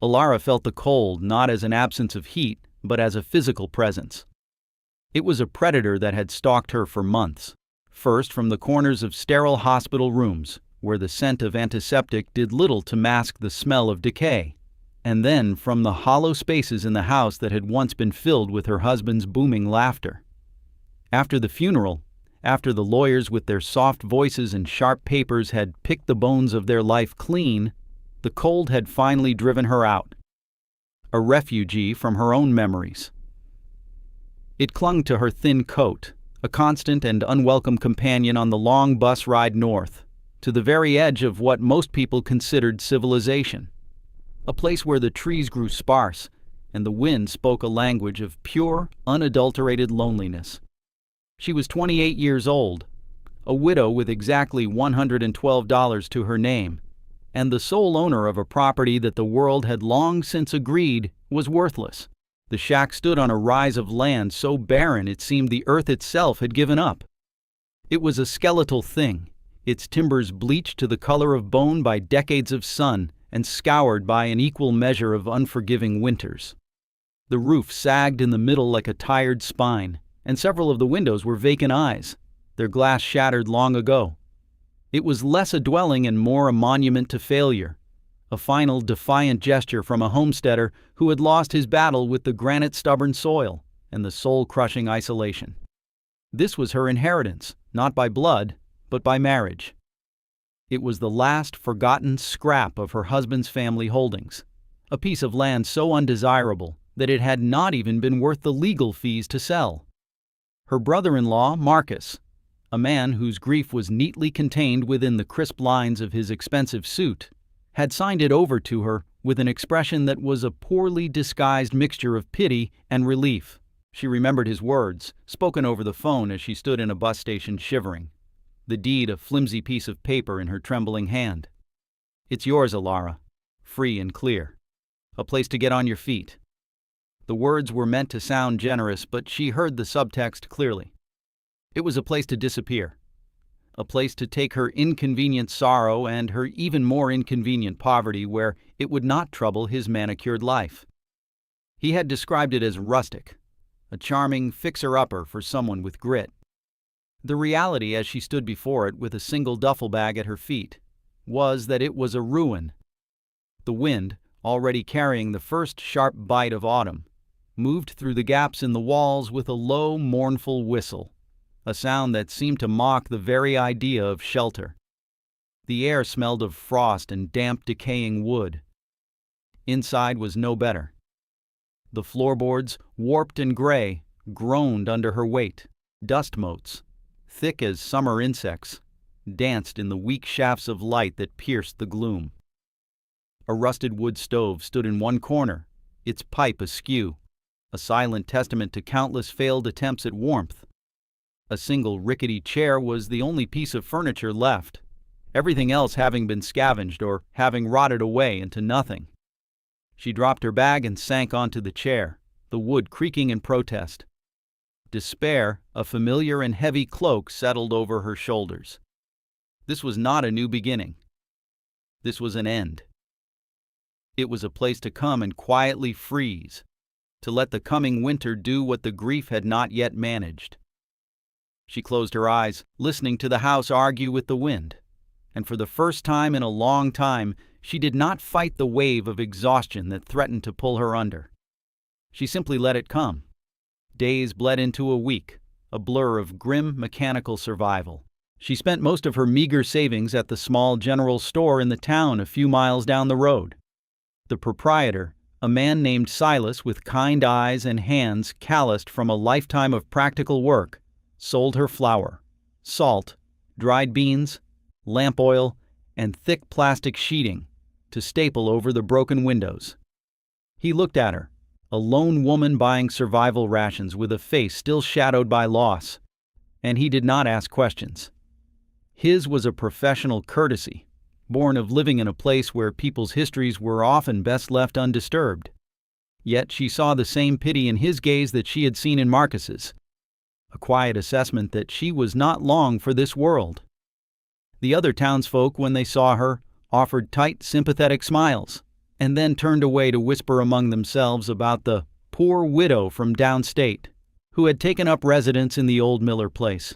Alara felt the cold not as an absence of heat, but as a physical presence. It was a predator that had stalked her for months. First, from the corners of sterile hospital rooms, where the scent of antiseptic did little to mask the smell of decay, and then from the hollow spaces in the house that had once been filled with her husband's booming laughter. After the funeral, after the lawyers with their soft voices and sharp papers had picked the bones of their life clean, the cold had finally driven her out, a refugee from her own memories. It clung to her thin coat, a constant and unwelcome companion on the long bus ride north, to the very edge of what most people considered civilization, a place where the trees grew sparse and the wind spoke a language of pure, unadulterated loneliness. She was 28 years old, a widow with exactly $112 to her name, and the sole owner of a property that the world had long since agreed was worthless. The shack stood on a rise of land so barren it seemed the earth itself had given up. It was a skeletal thing, its timbers bleached to the color of bone by decades of sun and scoured by an equal measure of unforgiving winters. The roof sagged in the middle like a tired spine, and several of the windows were vacant eyes, their glass shattered long ago. It was less a dwelling and more a monument to failure, a final defiant gesture from a homesteader who had lost his battle with the granite-stubborn soil and the soul-crushing isolation. This was her inheritance, not by blood, but by marriage. It was the last forgotten scrap of her husband's family holdings, a piece of land so undesirable that it had not even been worth the legal fees to sell. Her brother-in-law, Marcus, a man whose grief was neatly contained within the crisp lines of his expensive suit, had signed it over to her with an expression that was a poorly disguised mixture of pity and relief. She remembered his words, spoken over the phone as she stood in a bus station shivering, the deed a flimsy piece of paper in her trembling hand. "It's yours, Alara, free and clear. A place to get on your feet." The words were meant to sound generous, but she heard the subtext clearly. It was a place to disappear, a place to take her inconvenient sorrow and her even more inconvenient poverty where it would not trouble his manicured life. He had described it as rustic, a charming fixer-upper for someone with grit. The reality, as she stood before it with a single duffel bag at her feet, was that it was a ruin. The wind, already carrying the first sharp bite of autumn, moved through the gaps in the walls with a low, mournful whistle, a sound that seemed to mock the very idea of shelter. The air smelled of frost and damp, decaying wood. Inside was no better. The floorboards, warped and gray, groaned under her weight. Dust motes, thick as summer insects, danced in the weak shafts of light that pierced the gloom. A rusted wood stove stood in one corner, its pipe askew, a silent testament to countless failed attempts at warmth. A single rickety chair was the only piece of furniture left, everything else having been scavenged or having rotted away into nothing. She dropped her bag and sank onto the chair, the wood creaking in protest. Despair, a familiar and heavy cloak, settled over her shoulders. This was not a new beginning. This was an end. It was a place to come and quietly freeze, to let the coming winter do what the grief had not yet managed. She closed her eyes, listening to the house argue with the wind, and for the first time in a long time, she did not fight the wave of exhaustion that threatened to pull her under. She simply let it come. Days bled into a week, a blur of grim, mechanical survival. She spent most of her meager savings at the small general store in the town a few miles down the road. The proprietor, a man named Silas with kind eyes and hands calloused from a lifetime of practical work, sold her flour, salt, dried beans, lamp oil, and thick plastic sheeting to staple over the broken windows. He looked at her, a lone woman buying survival rations with a face still shadowed by loss, and he did not ask questions. His was a professional courtesy, born of living in a place where people's histories were often best left undisturbed. Yet she saw the same pity in his gaze that she had seen in Marcus's, a quiet assessment that she was not long for this world. The other townsfolk, when they saw her, offered tight, sympathetic smiles, and then turned away to whisper among themselves about the poor widow from downstate who had taken up residence in the old Miller place.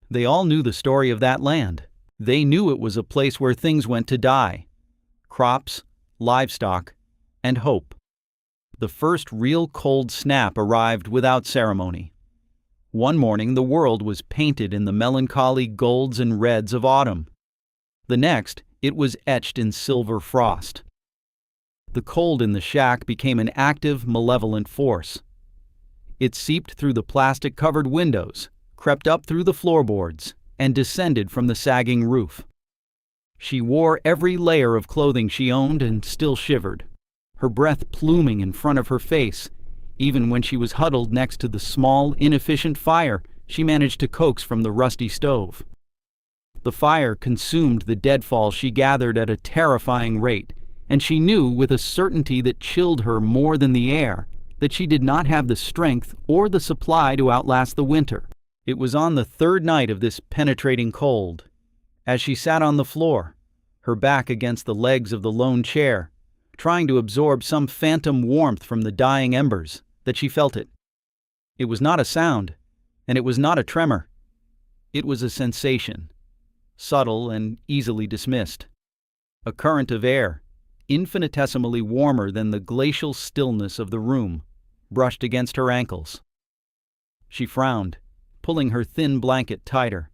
They all knew the story of that land. They knew it was a place where things went to die: crops, livestock, and hope. The first real cold snap arrived without ceremony. One morning the world was painted in the melancholy golds and reds of autumn. The next, it was etched in silver frost. The cold in the shack became an active, malevolent force. It seeped through the plastic-covered windows, crept up through the floorboards, and descended from the sagging roof. She wore every layer of clothing she owned and still shivered, her breath pluming in front of her face. Even when she was huddled next to the small, inefficient fire she managed to coax from the rusty stove. The fire consumed the deadfall she gathered at a terrifying rate, and she knew with a certainty that chilled her more than the air that she did not have the strength or the supply to outlast the winter. It was on the third night of this penetrating cold, as she sat on the floor, her back against the legs of the lone chair, trying to absorb some phantom warmth from the dying embers, that she felt it. It was not a sound, and it was not a tremor. It was a sensation, subtle and easily dismissed. A current of air, infinitesimally warmer than the glacial stillness of the room, brushed against her ankles. She frowned, pulling her thin blanket tighter.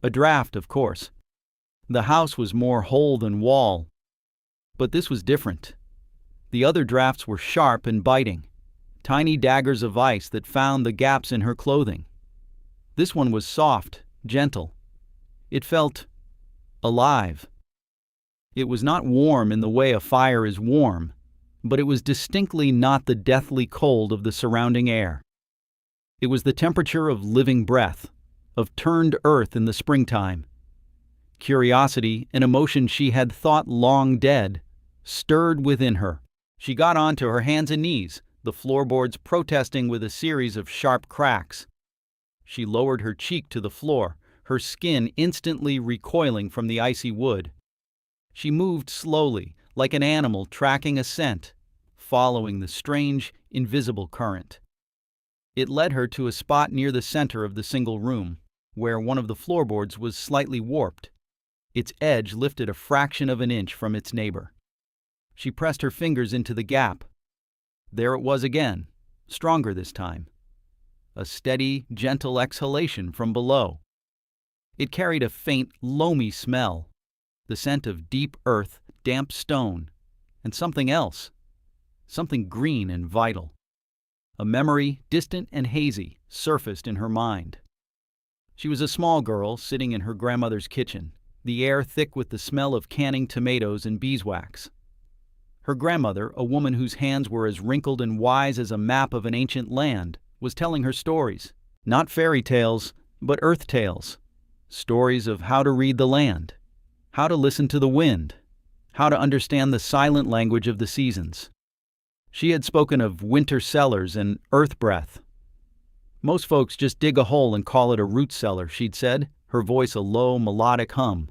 A draft, of course. The house was more hole than wall. But this was different. The other drafts were sharp and biting, tiny daggers of ice that found the gaps in her clothing. This one was soft, gentle. It felt alive. It was not warm in the way a fire is warm, but it was distinctly not the deathly cold of the surrounding air. It was the temperature of living breath, of turned earth in the springtime. Curiosity, an emotion she had thought long dead, stirred within her. She got onto her hands and knees, the floorboards protesting with a series of sharp cracks. She lowered her cheek to the floor, her skin instantly recoiling from the icy wood. She moved slowly, like an animal tracking a scent, following the strange, invisible current. It led her to a spot near the center of the single room, where one of the floorboards was slightly warped. Its edge lifted a fraction of an inch from its neighbor. She pressed her fingers into the gap. There it was again, stronger this time. A steady, gentle exhalation from below. It carried a faint, loamy smell, the scent of deep earth, damp stone, and something else, something green and vital. A memory, distant and hazy, surfaced in her mind. She was a small girl sitting in her grandmother's kitchen, the air thick with the smell of canning tomatoes and beeswax. Her grandmother, a woman whose hands were as wrinkled and wise as a map of an ancient land, was telling her stories, not fairy tales, but earth tales. Stories of how to read the land, how to listen to the wind, how to understand the silent language of the seasons. She had spoken of winter cellars and earth breath. Most folks just dig a hole and call it a root cellar, she'd said, her voice a low, melodic hum.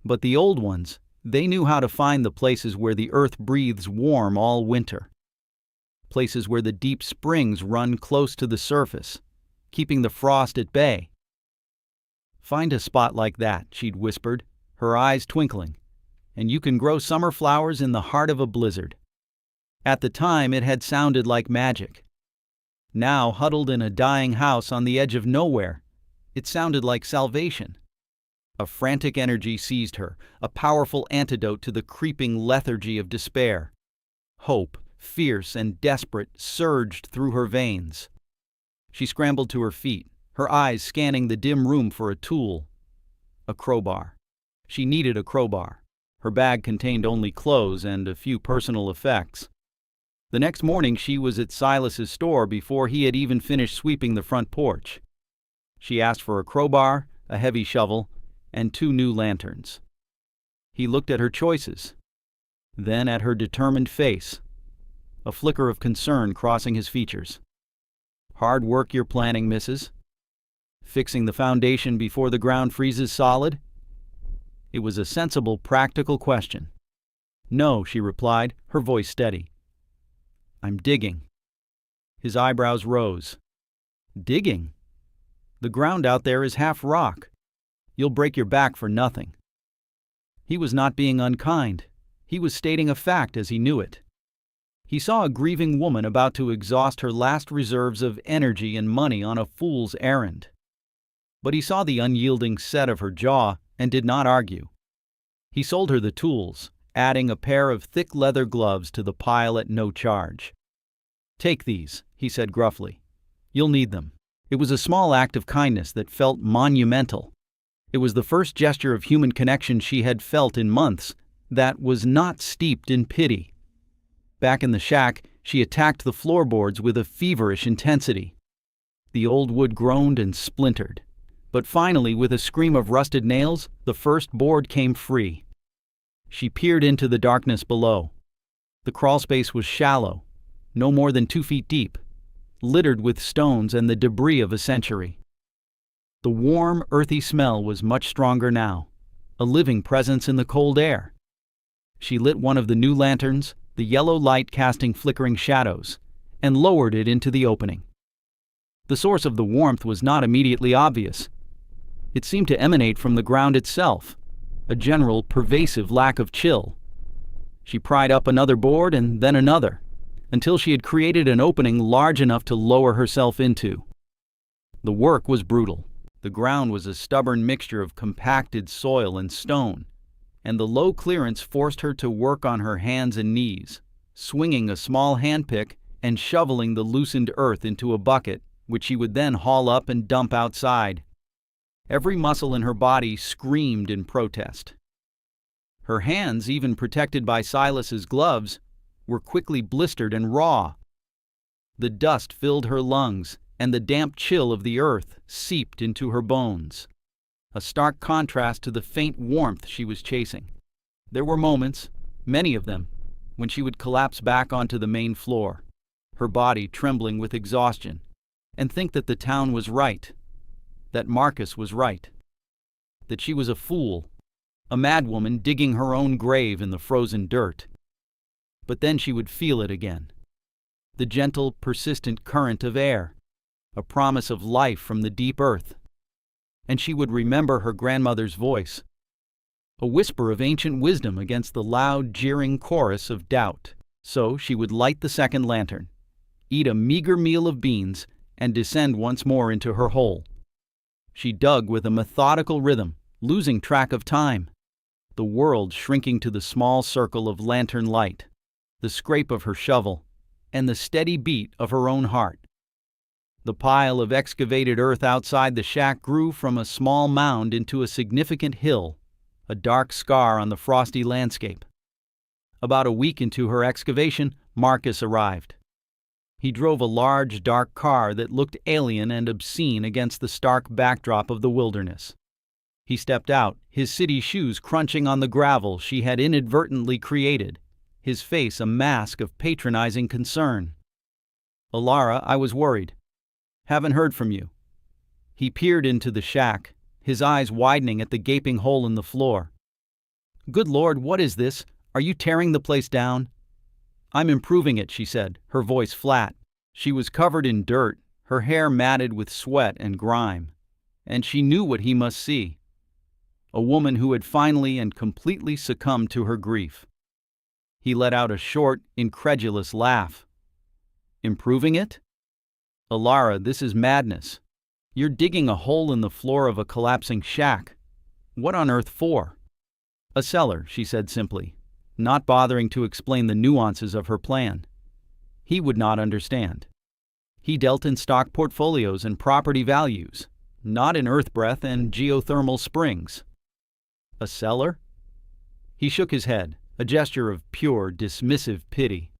But the old ones, they knew how to find the places where the earth breathes warm all winter. Places where the deep springs run close to the surface, keeping the frost at bay. Find a spot like that, she'd whispered, her eyes twinkling, and you can grow summer flowers in the heart of a blizzard. At the time, it had sounded like magic. Now, huddled in a dying house on the edge of nowhere, it sounded like salvation. A frantic energy seized her, a powerful antidote to the creeping lethargy of despair. Hope, fierce and desperate, surged through her veins. She scrambled to her feet, her eyes scanning the dim room for a tool. A crowbar. She needed a crowbar. Her bag contained only clothes and a few personal effects. The next morning she was at Silas's store before he had even finished sweeping the front porch. She asked for a crowbar, a heavy shovel, and 2 new lanterns. He looked at her choices, then at her determined face, a flicker of concern crossing his features. "Hard work you're planning, missus? Fixing the foundation before the ground freezes solid?" It was a sensible, practical question. "No," she replied, her voice steady. "I'm digging." His eyebrows rose. "Digging? The ground out there is half rock. You'll break your back for nothing." He was not being unkind. He was stating a fact as he knew it. He saw a grieving woman about to exhaust her last reserves of energy and money on a fool's errand. But he saw the unyielding set of her jaw and did not argue. He sold her the tools, adding a pair of thick leather gloves to the pile at no charge. "Take these," he said gruffly. "You'll need them." It was a small act of kindness that felt monumental. It was the first gesture of human connection she had felt in months that was not steeped in pity. Back in the shack, she attacked the floorboards with a feverish intensity. The old wood groaned and splintered. But finally, with a scream of rusted nails, the first board came free. She peered into the darkness below. The crawlspace was shallow, no more than 2 feet deep, littered with stones and the debris of a century. The warm, earthy smell was much stronger now, a living presence in the cold air. She lit one of the new lanterns, the yellow light casting flickering shadows, and lowered it into the opening. The source of the warmth was not immediately obvious. It seemed to emanate from the ground itself, a general, pervasive lack of chill. She pried up another board and then another, until she had created an opening large enough to lower herself into. The work was brutal. The ground was a stubborn mixture of compacted soil and stone, and the low clearance forced her to work on her hands and knees, swinging a small handpick and shoveling the loosened earth into a bucket, which she would then haul up and dump outside. Every muscle in her body screamed in protest. Her hands, even protected by Silas's gloves, were quickly blistered and raw. The dust filled her lungs, and the damp chill of the earth seeped into her bones, a stark contrast to the faint warmth she was chasing. There were moments, many of them, when she would collapse back onto the main floor, her body trembling with exhaustion, and think that the town was right, that Marcus was right, that she was a fool, a madwoman digging her own grave in the frozen dirt. But then she would feel it again, the gentle, persistent current of air, a promise of life from the deep earth. And she would remember her grandmother's voice, a whisper of ancient wisdom against the loud, jeering chorus of doubt. So she would light the second lantern, eat a meager meal of beans, and descend once more into her hole. She dug with a methodical rhythm, losing track of time, the world shrinking to the small circle of lantern light, the scrape of her shovel, and the steady beat of her own heart. The pile of excavated earth outside the shack grew from a small mound into a significant hill, a dark scar on the frosty landscape. About a week into her excavation, Marcus arrived. He drove a large, dark car that looked alien and obscene against the stark backdrop of the wilderness. He stepped out, his city shoes crunching on the gravel she had inadvertently created, his face a mask of patronizing concern. "Alara, I was worried. Haven't heard from you." He peered into the shack, his eyes widening at the gaping hole in the floor. "Good Lord, what is this? Are you tearing the place down?" "I'm improving it," she said, her voice flat. She was covered in dirt, her hair matted with sweat and grime, and she knew what he must see. A woman who had finally and completely succumbed to her grief. He let out a short, incredulous laugh. "Improving it? Alara, this is madness. You're digging a hole in the floor of a collapsing shack. What on earth for?" "A cellar," she said simply, not bothering to explain the nuances of her plan. He would not understand. He dealt in stock portfolios and property values, not in earth breath and geothermal springs. "A cellar?" He shook his head, a gesture of pure, dismissive pity.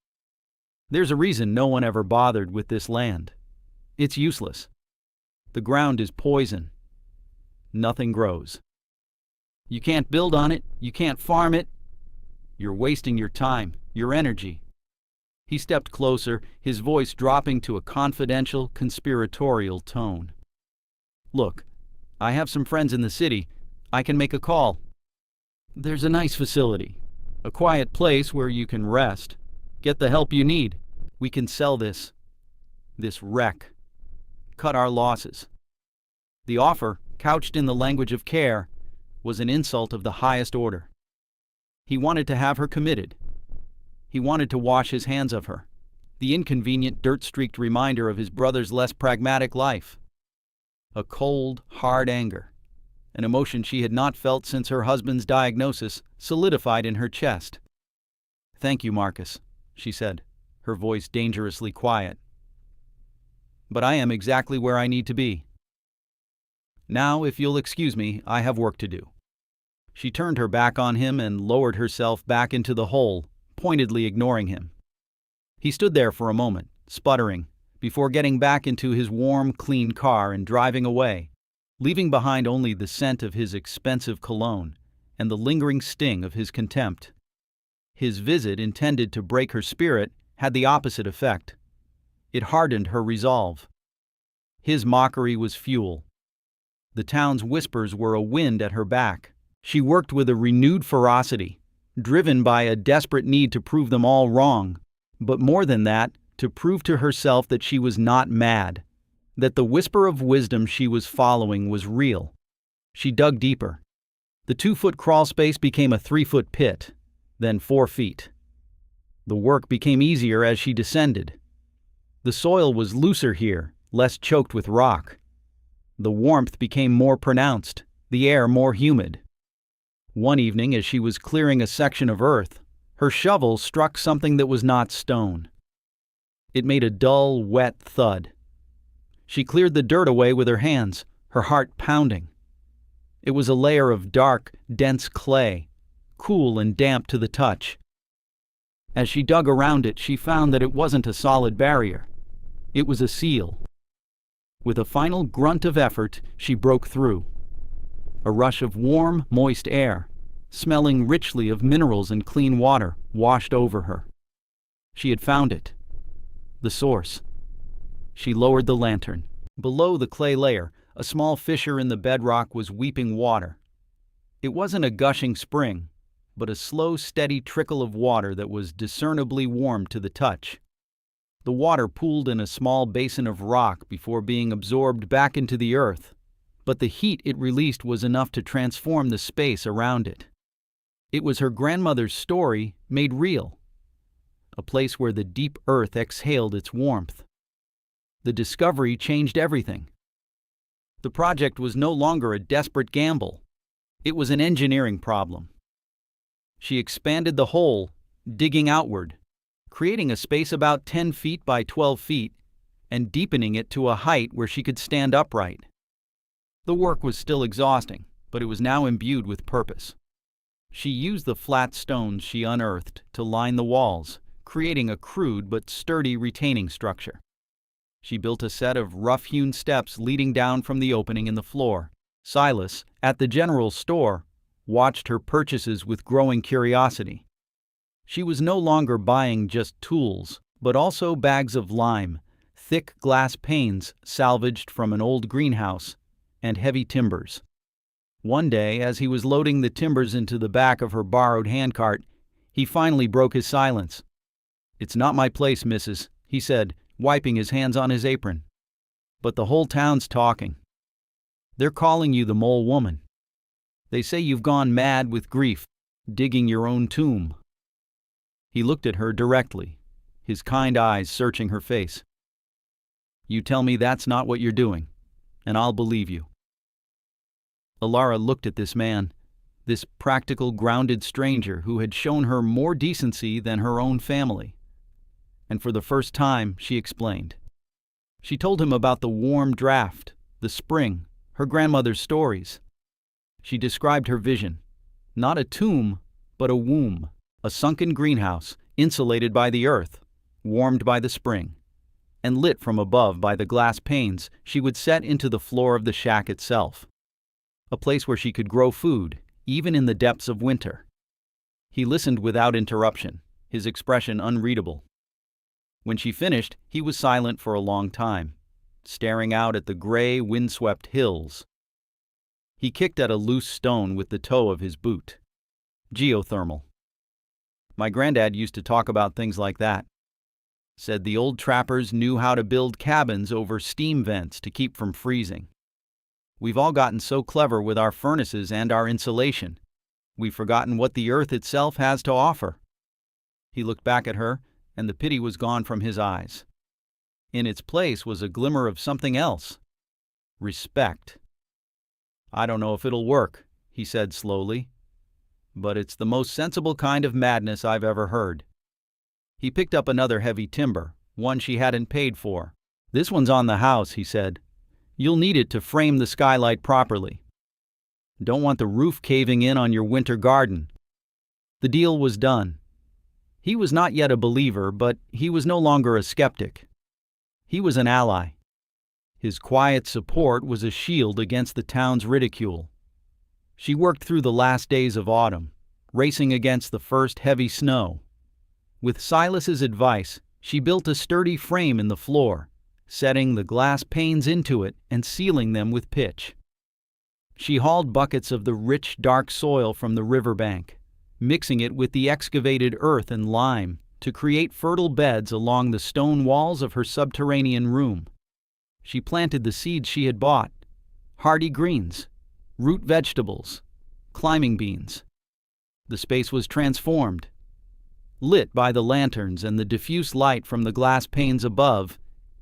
"There's a reason no one ever bothered with this land. It's useless. The ground is poison. Nothing grows. You can't build on it, you can't farm it. You're wasting your time, your energy." He stepped closer, his voice dropping to a confidential, conspiratorial tone. "Look, I have some friends in the city. I can make a call. There's a nice facility. A quiet place where you can rest. Get the help you need. We can sell this wreck. Cut our losses. The offer, couched in the language of care, was an insult of the highest order. He wanted to have her committed. He wanted to wash his hands of her. The inconvenient, dirt-streaked reminder of his brother's less pragmatic life. A cold, hard anger, an emotion she had not felt since her husband's diagnosis, solidified in her chest. "Thank you, Marcus," she said, her voice dangerously quiet. "But I am exactly where I need to be. Now, if you'll excuse me, I have work to do." She turned her back on him and lowered herself back into the hole, pointedly ignoring him. He stood there for a moment, sputtering, before getting back into his warm, clean car and driving away, leaving behind only the scent of his expensive cologne and the lingering sting of his contempt. His visit, intended to break her spirit, had the opposite effect. It hardened her resolve. His mockery was fuel. The town's whispers were a wind at her back. She worked with a renewed ferocity, driven by a desperate need to prove them all wrong, but more than that, to prove to herself that she was not mad, that the whisper of wisdom she was following was real. She dug deeper. The 2-foot crawl space became a 3-foot pit, then 4 feet. The work became easier as she descended. The soil was looser here, less choked with rock. The warmth became more pronounced, the air more humid. One evening, as she was clearing a section of earth, her shovel struck something that was not stone. It made a dull, wet thud. She cleared the dirt away with her hands, her heart pounding. It was a layer of dark, dense clay, cool and damp to the touch. As she dug around it, she found that it wasn't a solid barrier. It was a seal. With a final grunt of effort, she broke through. A rush of warm, moist air, smelling richly of minerals and clean water, washed over her. She had found it. The source. She lowered the lantern. Below the clay layer, a small fissure in the bedrock was weeping water. It wasn't a gushing spring, but a slow, steady trickle of water that was discernibly warm to the touch. The water pooled in a small basin of rock before being absorbed back into the earth, but the heat it released was enough to transform the space around it. It was her grandmother's story made real, a place where the deep earth exhaled its warmth. The discovery changed everything. The project was no longer a desperate gamble. It was an engineering problem. She expanded the hole, digging outward, creating a space about 10 feet by 12 feet, and deepening it to a height where she could stand upright. The work was still exhausting, but it was now imbued with purpose. She used the flat stones she unearthed to line the walls, creating a crude but sturdy retaining structure. She built a set of rough-hewn steps leading down from the opening in the floor. Silas, at the general store, watched her purchases with growing curiosity. She was no longer buying just tools, but also bags of lime, thick glass panes salvaged from an old greenhouse, and heavy timbers. One day, as he was loading the timbers into the back of her borrowed handcart, he finally broke his silence. "It's not my place, missus," he said, wiping his hands on his apron. "But the whole town's talking. They're calling you the mole woman. They say you've gone mad with grief, digging your own tomb." He looked at her directly, his kind eyes searching her face. "You tell me that's not what you're doing, and I'll believe you." Alara looked at this man, this practical, grounded stranger who had shown her more decency than her own family. And for the first time, she explained. She told him about the warm draft, the spring, her grandmother's stories. She described her vision. Not a tomb, but a womb, a sunken greenhouse, insulated by the earth, warmed by the spring, and lit from above by the glass panes she would set into the floor of the shack itself. A place where she could grow food, even in the depths of winter. He listened without interruption, his expression unreadable. When she finished, he was silent for a long time, staring out at the gray, windswept hills. He kicked at a loose stone with the toe of his boot. Geothermal. My granddad used to talk about things like that. Said the old trappers knew how to build cabins over steam vents to keep from freezing. We've all gotten so clever with our furnaces and our insulation. We've forgotten what the earth itself has to offer." He looked back at her, and the pity was gone from his eyes. In its place was a glimmer of something else. Respect. "I don't know if it'll work," he said slowly, "but it's the most sensible kind of madness I've ever heard." He picked up another heavy timber, one she hadn't paid for. "This one's on the house," he said. "You'll need it to frame the skylight properly. Don't want the roof caving in on your winter garden." The deal was done. He was not yet a believer, but he was no longer a skeptic. He was an ally. His quiet support was a shield against the town's ridicule. She worked through the last days of autumn, racing against the first heavy snow. With Silas's advice, she built a sturdy frame in the floor, setting the glass panes into it and sealing them with pitch. She hauled buckets of the rich, dark soil from the riverbank, mixing it with the excavated earth and lime to create fertile beds along the stone walls of her subterranean room. She planted the seeds she had bought: hardy greens, root vegetables, climbing beans. The space was transformed. Lit by the lanterns and the diffuse light from the glass panes above,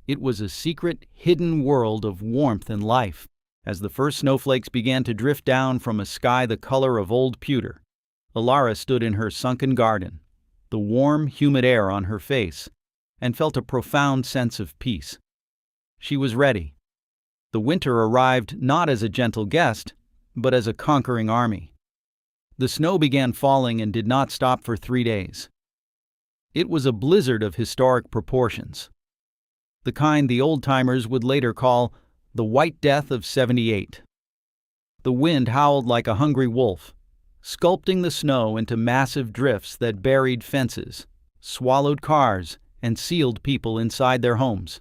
it was a secret, hidden world of warmth and life. As the first snowflakes began to drift down from a sky the color of old pewter, Alara stood in her sunken garden, the warm, humid air on her face, and felt a profound sense of peace. She was ready. The winter arrived not as a gentle guest, but as a conquering army. The snow began falling and did not stop for 3 days. It was a blizzard of historic proportions, the kind the old-timers would later call the White Death of '78. The wind howled like a hungry wolf, sculpting the snow into massive drifts that buried fences, swallowed cars, and sealed people inside their homes.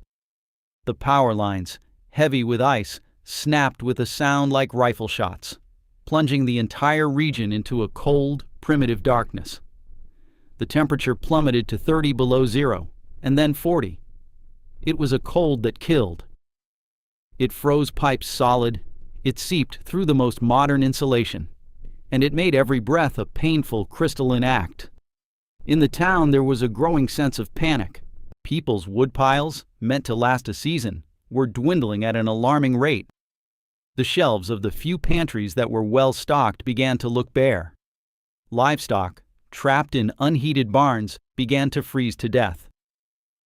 The power lines, heavy with ice, snapped with a sound like rifle shots, plunging the entire region into a cold, primitive darkness. The temperature plummeted to 30 below zero, and then 40. It was a cold that killed. It froze pipes solid, it seeped through the most modern insulation, and it made every breath a painful, crystalline act. In the town there was a growing sense of panic. People's woodpiles, meant to last a season, were dwindling at an alarming rate. The shelves of the few pantries that were well stocked began to look bare. Livestock, trapped in unheated barns, began to freeze to death.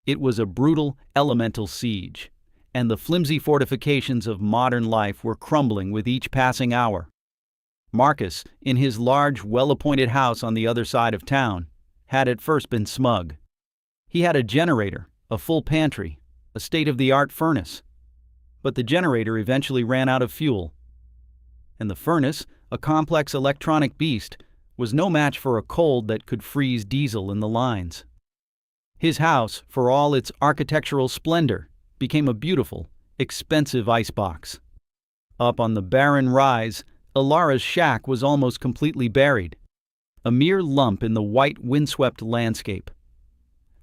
It was a brutal, elemental siege, and the flimsy fortifications of modern life were crumbling with each passing hour. Marcus, in his large, well-appointed house on the other side of town, had at first been smug. He had a generator, a full pantry, a state-of-the-art furnace. But the generator eventually ran out of fuel, and the furnace, a complex electronic beast, was no match for a cold that could freeze diesel in the lines. His house, for all its architectural splendor, became a beautiful, expensive icebox. Up on the barren rise, Alara's shack was almost completely buried, a mere lump in the white, windswept landscape.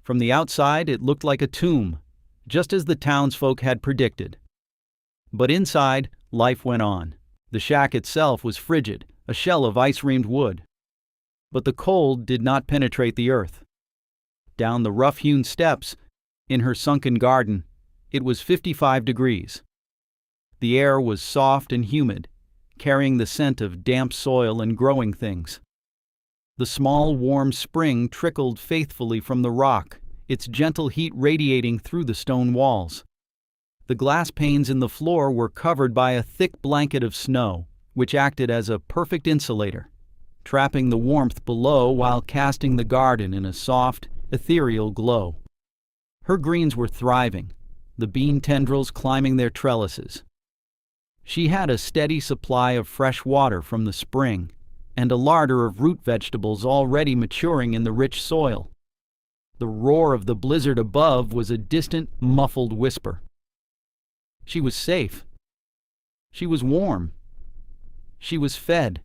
From the outside, it looked like a tomb, just as the townsfolk had predicted. But inside, life went on. The shack itself was frigid, a shell of ice-reamed wood. But the cold did not penetrate the earth. Down the rough-hewn steps, in her sunken garden, it was 55 degrees. The air was soft and humid, carrying the scent of damp soil and growing things. The small, warm spring trickled faithfully from the rock, its gentle heat radiating through the stone walls. The glass panes in the floor were covered by a thick blanket of snow, which acted as a perfect insulator, trapping the warmth below while casting the garden in a soft, ethereal glow. Her greens were thriving, the bean tendrils climbing their trellises. She had a steady supply of fresh water from the spring, and a larder of root vegetables already maturing in the rich soil. The roar of the blizzard above was a distant, muffled whisper. She was safe. She was warm. She was fed.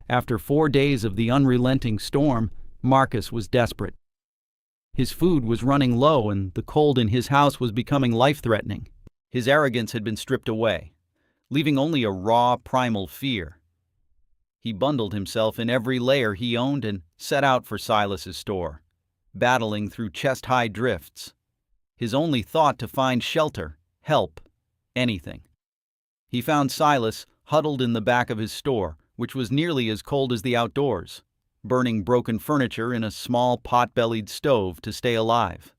After 4 days of the unrelenting storm, Marcus was desperate. His food was running low and the cold in his house was becoming life-threatening. His arrogance had been stripped away, leaving only a raw, primal fear. He bundled himself in every layer he owned and set out for Silas's store, battling through chest-high drifts. His only thought to find shelter, help, anything. He found Silas huddled in the back of his store, which was nearly as cold as the outdoors, burning broken furniture in a small pot-bellied stove to stay alive.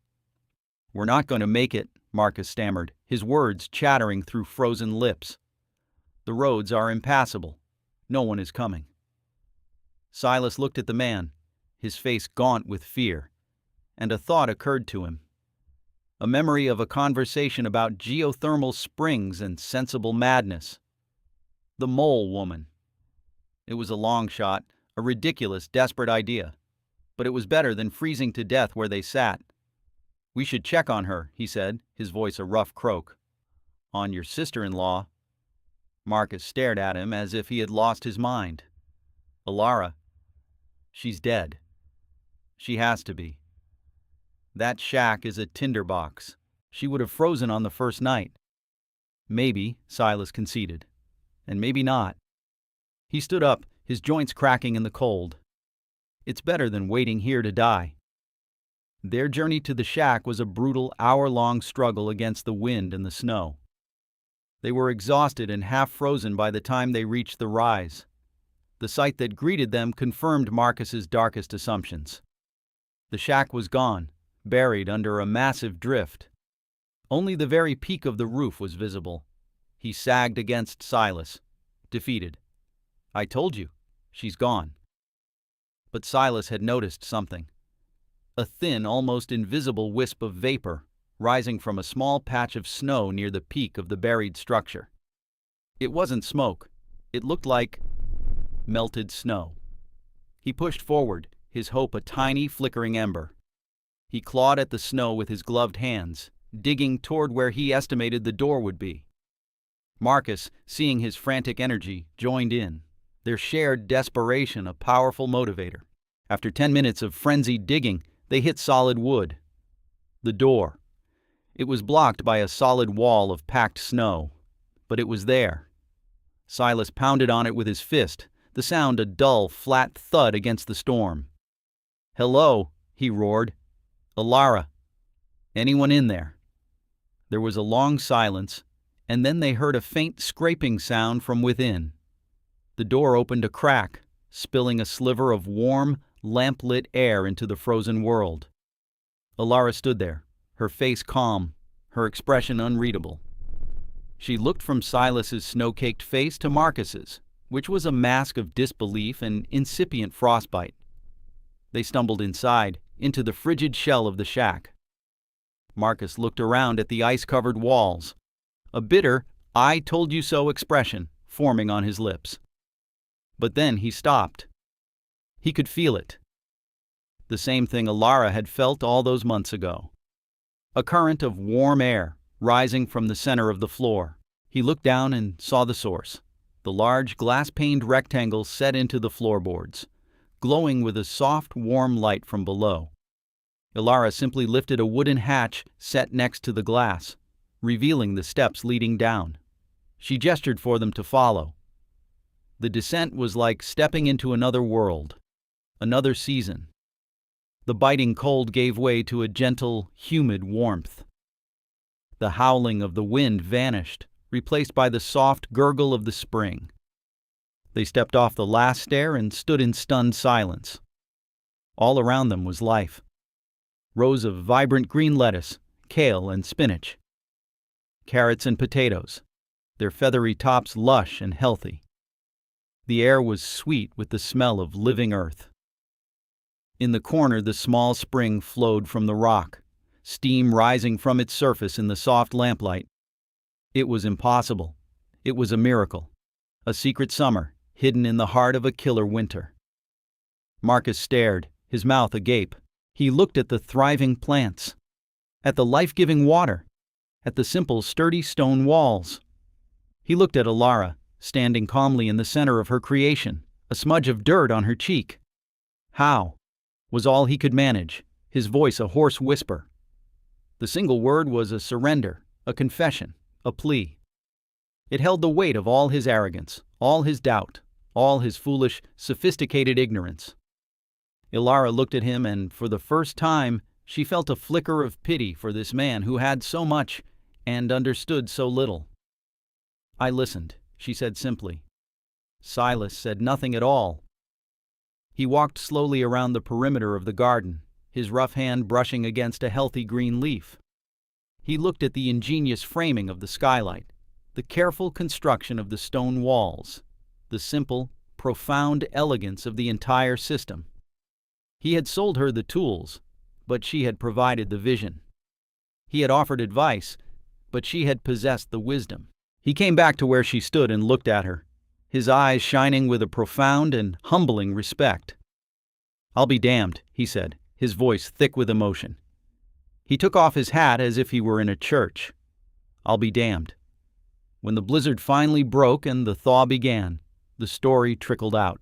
"We're not going to make it," Marcus stammered, his words chattering through frozen lips. "The roads are impassable. No one is coming." Silas looked at the man, his face gaunt with fear, and a thought occurred to him. A memory of a conversation about geothermal springs and sensible madness. The mole woman. It was a long shot, a ridiculous, desperate idea, but it was better than freezing to death where they sat. "We should check on her," he said, his voice a rough croak. "On your sister-in-law?" Marcus stared at him as if he had lost his mind. "Alara, she's dead. She has to be. That shack is a tinderbox. She would have frozen on the first night." "Maybe," Silas conceded. "And maybe not." He stood up, his joints cracking in the cold. "It's better than waiting here to die." Their journey to the shack was a brutal, hour-long struggle against the wind and the snow. They were exhausted and half-frozen by the time they reached the rise. The sight that greeted them confirmed Marcus's darkest assumptions. The shack was gone, buried under a massive drift. Only the very peak of the roof was visible. He sagged against Silas, defeated. "I told you, she's gone." But Silas had noticed something. A thin, almost invisible wisp of vapor rising from a small patch of snow near the peak of the buried structure. It wasn't smoke. It looked like melted snow. He pushed forward, his hope a tiny, flickering ember. He clawed at the snow with his gloved hands, digging toward where he estimated the door would be. Marcus, seeing his frantic energy, joined in, their shared desperation a powerful motivator. After 10 minutes of frenzied digging, they hit solid wood. The door. It was blocked by a solid wall of packed snow, but it was there. Silas pounded on it with his fist, the sound a dull, flat thud against the storm. "Hello," he roared. "Alara. Anyone in there?" There was a long silence, and then they heard a faint scraping sound from within. The door opened a crack, spilling a sliver of warm, lamp-lit air into the frozen world. Alara stood there, her face calm, her expression unreadable. She looked from Silas's snow-caked face to Marcus's, which was a mask of disbelief and incipient frostbite. They stumbled inside, into the frigid shell of the shack. Marcus looked around at the ice-covered walls, a bitter, "I told you so" expression forming on his lips. But then he stopped. He could feel it. The same thing Alara had felt all those months ago. A current of warm air rising from the center of the floor. He looked down and saw the source, the large glass-paned rectangle set into the floorboards, glowing with a soft, warm light from below. Alara simply lifted a wooden hatch set next to the glass, revealing the steps leading down. She gestured for them to follow. The descent was like stepping into another world, another season. The biting cold gave way to a gentle, humid warmth. The howling of the wind vanished, replaced by the soft gurgle of the spring. They stepped off the last stair and stood in stunned silence. All around them was life. Rows of vibrant green lettuce, kale, and spinach. Carrots and potatoes, their feathery tops lush and healthy. The air was sweet with the smell of living earth. In the corner, the small spring flowed from the rock, steam rising from its surface in the soft lamplight. It was impossible. It was a miracle. A secret summer, hidden in the heart of a killer winter. Marcus stared, his mouth agape. He looked at the thriving plants, at the life-giving water, at the simple, sturdy stone walls. He looked at Alara, standing calmly in the center of her creation, a smudge of dirt on her cheek. How? was all he could manage, his voice a hoarse whisper. The single word was a surrender, a confession, a plea. It held the weight of all his arrogance, all his doubt, all his foolish, sophisticated ignorance. Ilara looked at him, and for the first time she felt a flicker of pity for this man who had so much and understood so little. "I listened," she said simply. Silas said nothing at all. He walked slowly around the perimeter of the garden, his rough hand brushing against a healthy green leaf. He looked at the ingenious framing of the skylight, the careful construction of the stone walls, the simple, profound elegance of the entire system. He had sold her the tools, but she had provided the vision. He had offered advice, but she had possessed the wisdom. He came back to where she stood and looked at her, his eyes shining with a profound and humbling respect. "I'll be damned," he said, his voice thick with emotion. He took off his hat as if he were in a church. "I'll be damned." When the blizzard finally broke and the thaw began, the story trickled out.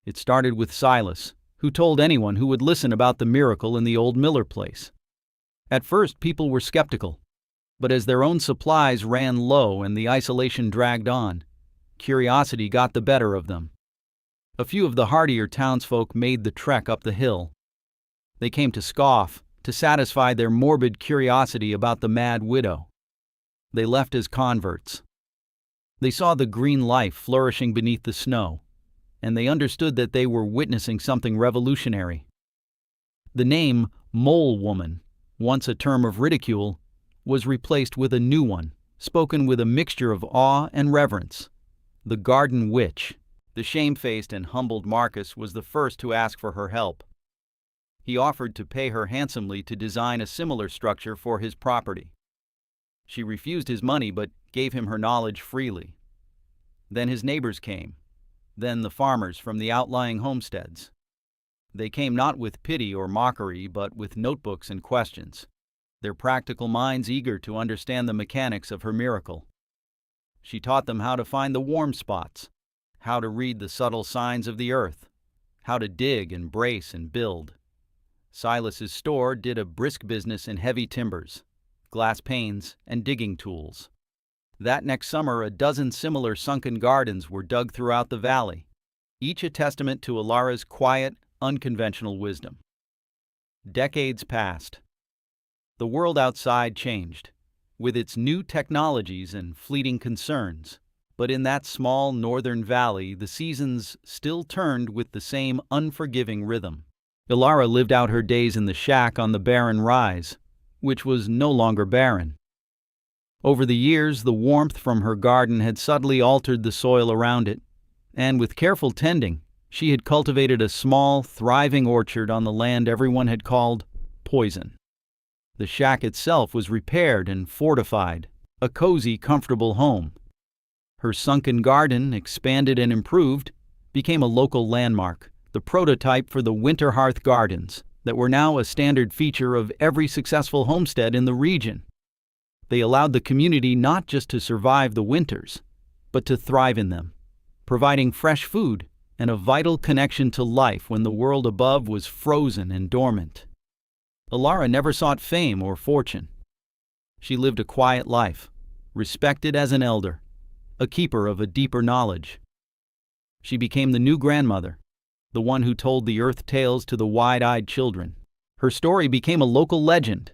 It started with Silas, who told anyone who would listen about the miracle in the old Miller place. At first, people were skeptical, but as their own supplies ran low and the isolation dragged on, curiosity got the better of them. A few of the hardier townsfolk made the trek up the hill. They came to scoff, to satisfy their morbid curiosity about the mad widow. They left as converts. They saw the green life flourishing beneath the snow, and they understood that they were witnessing something revolutionary. The name Mole Woman, once a term of ridicule, was replaced with a new one, spoken with a mixture of awe and reverence. The Garden Witch. The shamefaced and humbled Marcus was the first to ask for her help. He offered to pay her handsomely to design a similar structure for his property. She refused his money but gave him her knowledge freely. Then his neighbors came, then the farmers from the outlying homesteads. They came not with pity or mockery, but with notebooks and questions, their practical minds eager to understand the mechanics of her miracle. She taught them how to find the warm spots, how to read the subtle signs of the earth, how to dig and brace and build. Silas's store did a brisk business in heavy timbers, glass panes, and digging tools. That next summer, a dozen similar sunken gardens were dug throughout the valley, each a testament to Ilara's quiet, unconventional wisdom. Decades passed. The world outside changed, with its new technologies and fleeting concerns, but in that small northern valley the seasons still turned with the same unforgiving rhythm. Ilara lived out her days in the shack on the barren rise, which was no longer barren. Over the years, the warmth from her garden had subtly altered the soil around it, and with careful tending, she had cultivated a small, thriving orchard on the land everyone had called poison. The shack itself was repaired and fortified, a cozy, comfortable home. Her sunken garden, expanded and improved, became a local landmark, the prototype for the winter hearth gardens that were now a standard feature of every successful homestead in the region. They allowed the community not just to survive the winters, but to thrive in them, providing fresh food and a vital connection to life when the world above was frozen and dormant. Ilara never sought fame or fortune. She lived a quiet life, respected as an elder, a keeper of a deeper knowledge. She became the new grandmother, the one who told the earth tales to the wide-eyed children. Her story became a local legend,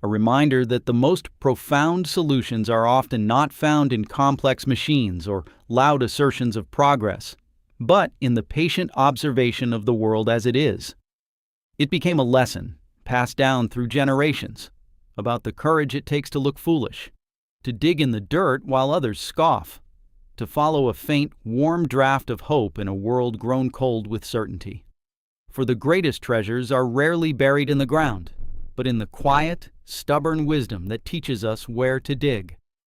a reminder that the most profound solutions are often not found in complex machines or loud assertions of progress, but in the patient observation of the world as it is. It became a lesson, passed down through generations, about the courage it takes to look foolish, to dig in the dirt while others scoff, to follow a faint, warm draft of hope in a world grown cold with certainty. For the greatest treasures are rarely buried in the ground, but in the quiet, stubborn wisdom that teaches us where to dig.